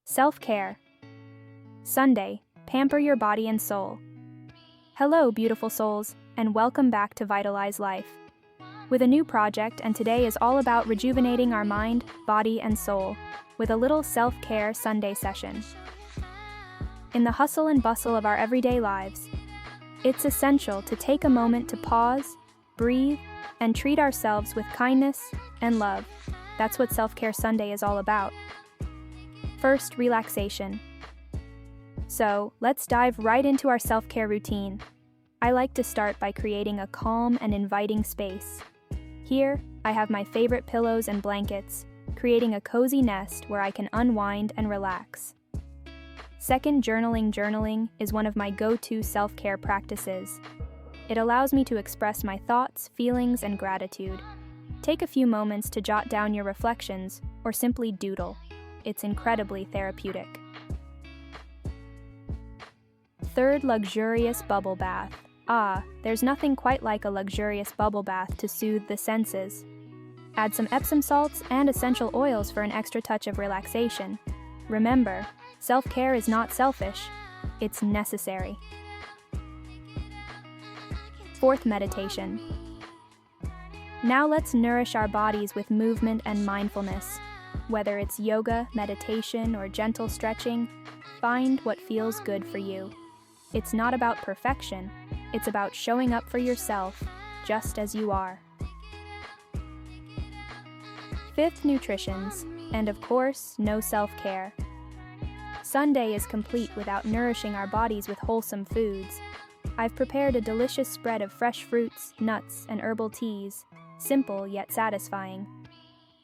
Self-care. Sunday, pamper your body and soul. Hello, beautiful souls, and welcome back to Vitalize Life. With a new project, and today is all about rejuvenating our mind, body, and soul, with a little self-care Sunday session. In the hustle and bustle of our everyday lives, it's essential to take a moment to pause, breathe, and treat ourselves with kindness and love. That's what Self-Care Sunday is all about. First, relaxation. So, let's dive right into our self-care routine. I like to start by creating a calm and inviting space. Here, I have my favorite pillows and blankets, creating a cozy nest where I can unwind and relax. Second, journaling. Journaling is one of my go-to self-care practices. It allows me to express my thoughts, feelings, and gratitude. Take a few moments to jot down your reflections or simply doodle. It's incredibly therapeutic. Third, luxurious bubble bath. There's nothing quite like a luxurious bubble bath to soothe the senses. Add some Epsom salts and essential oils for an extra touch of relaxation. Remember, self-care is not selfish, it's necessary. Fourth, meditation. Now let's nourish our bodies with movement and mindfulness. Whether it's yoga, meditation, or gentle stretching, find what feels good for you. It's not about perfection, it's about showing up for yourself, just as you are. Fifth, nutritions, and of course, no self-care. Sunday is complete without nourishing our bodies with wholesome foods. I've prepared a delicious spread of fresh fruits, nuts, and herbal teas, simple yet satisfying.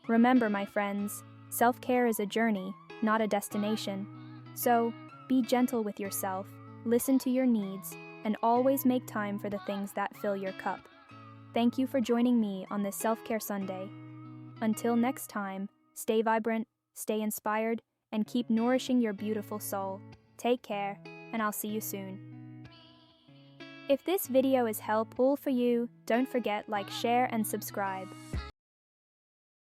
Remember, my friends, self-care is a journey, not a destination. So, be gentle with yourself, listen to your needs, and always make time for the things that fill your cup. Thank you for joining me on this Self-Care Sunday. Until next time, stay vibrant, stay inspired, and keep nourishing your beautiful soul. Take care, and I'll see you soon. If this video is helpful for you, don't forget like, share, and subscribe.